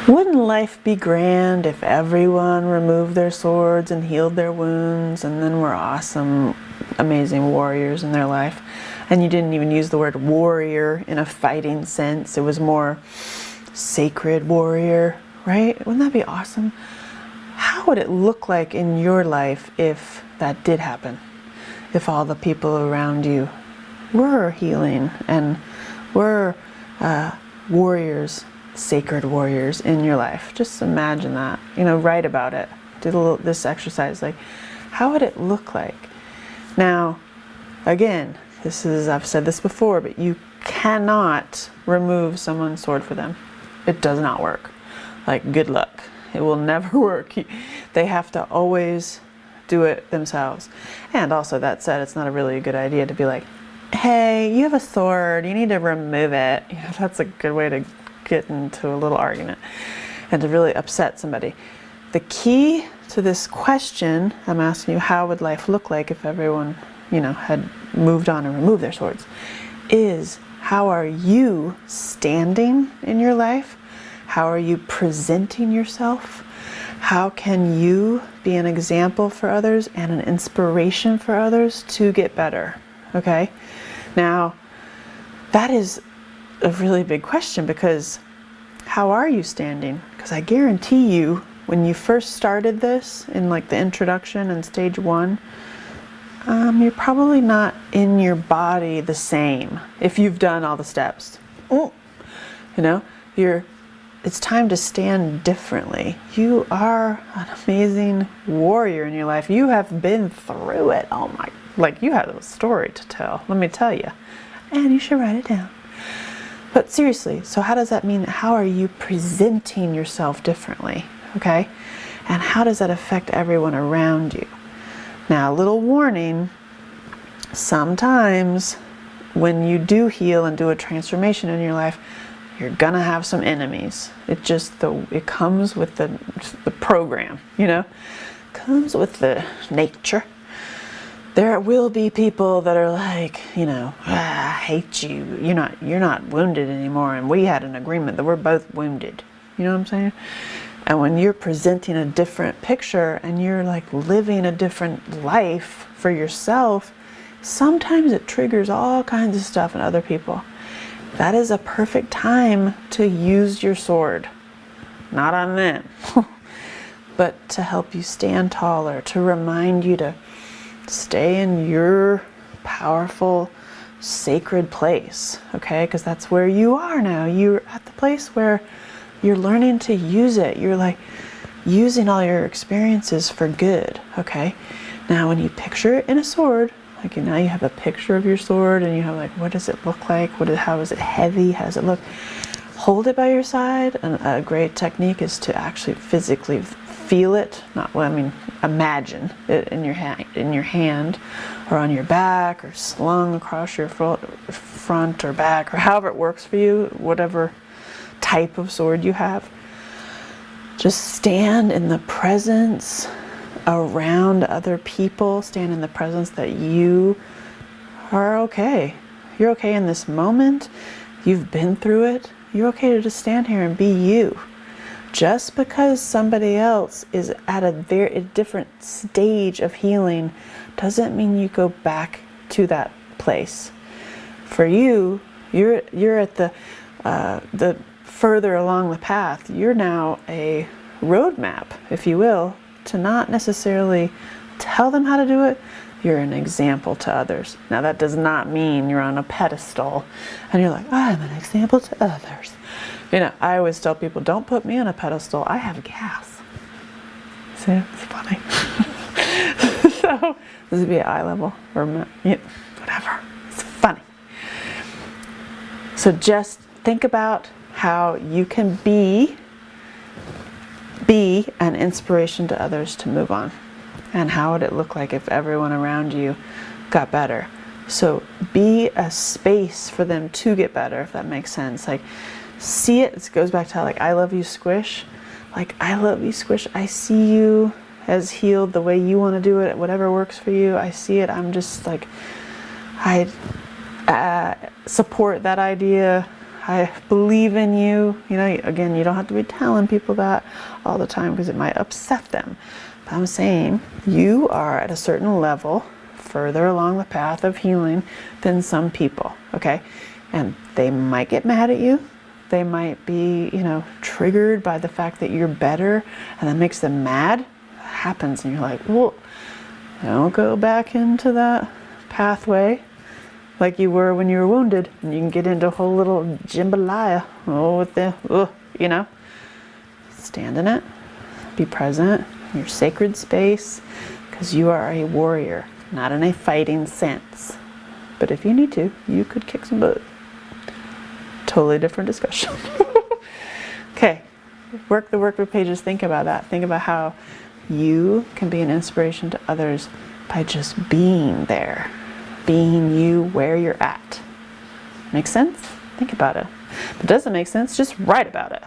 Wouldn't life be grand if everyone removed their swords and healed their wounds and then were awesome, amazing warriors in their life? And you didn't even use the word warrior in a fighting sense. It was more sacred warrior, right? Wouldn't that be awesome? How would it look like in your life if that did happen? If all the people around you were healing and were warriors, sacred warriors in your life. Just imagine that. Write about it. Do this exercise. Like, how would it look like? Now, again, I've said this before, but you cannot remove someone's sword for them. It does not work. Like, good luck. It will never work. They have to always do it themselves. And also, that said, it's not a really good idea to be like, hey, you have a sword, you need to remove it. That's a good way to get into a little argument and to really upset somebody. The key to this question I'm asking you, how would life look like if everyone, had moved on and removed their swords, is how are you standing in your life? How are you presenting yourself? How can you be an example for others and an inspiration for others to get better? Okay? Now, that is a really big question, because how are you standing? Because I guarantee you, when you first started this in like the introduction and stage 1, you're probably not in your body the same if you've done all the steps. It's time to stand differently. You are an amazing warrior in your life. You have been through it. Oh my, you have a story to tell, let me tell you. And you should write it down. But seriously, so how does that mean? How are you presenting yourself differently? Okay? And how does that affect everyone around you? Now, a little warning, sometimes when you do heal and do a transformation in your life, you're gonna have some enemies. It comes with the program, comes with the nature. There will be people that are like, I hate you. You're not wounded anymore, and we had an agreement that we're both wounded. You know what I'm saying? And when you're presenting a different picture and you're like living a different life for yourself, sometimes it triggers all kinds of stuff in other people. That is a perfect time to use your sword. Not on them, but to help you stand taller, to remind you to stay in your powerful, sacred place, okay? Because that's where you are now. You're at the place where you're learning to use it. You're like using all your experiences for good, okay? Now, when you picture it in a sword, now you have a picture of your sword and you have what does it look like? How is it heavy? How does it look? Hold it by your side. And a great technique is to actually physically feel it. Imagine it in your hand or on your back or slung across your front or back, or however it works for you, whatever type of sword you have. Just stand in the presence around other people. Stand in the presence that you are okay. You're okay in this moment. You've been through it. You're okay to just stand here and be you. Just because somebody else is at a very different stage of healing doesn't mean you go back to that place. For you, you're at the further along the path. You're now a roadmap, if you will, to not necessarily tell them how to do it. You're an example to others. Now, that does not mean you're on a pedestal and you're like, I'm an example to others. I always tell people, don't put me on a pedestal. I have gas. See, it's funny. So, this would be at eye level or whatever. It's funny. So just think about how you can be an inspiration to others to move on. And how would it look like if everyone around you got better? So be a space for them to get better, if that makes sense. See it. It goes back to how I love you, squish. I love you, squish. I see you as healed the way you want to do it, whatever works for you. I see it. I'm just I support that idea. I believe in you. You know, again, you don't have to be telling people that all the time because it might upset them. But I'm saying you are at a certain level further along the path of healing than some people, okay? And they might get mad at you. They might be, you know, triggered by the fact that you're better, and that makes them mad. It happens, and you're like, well, don't go back into that pathway like you were when you were wounded, and you can get into a whole little jambalaya, with the, you know. Stand in it. Be present in your sacred space, because you are a warrior, not in a fighting sense. But if you need to, you could kick some butt. Totally different discussion. Okay, work the workbook pages. Think about that. Think about how you can be an inspiration to others by just being there, being you where you're at. Make sense? Think about it. If it doesn't make sense, just write about it.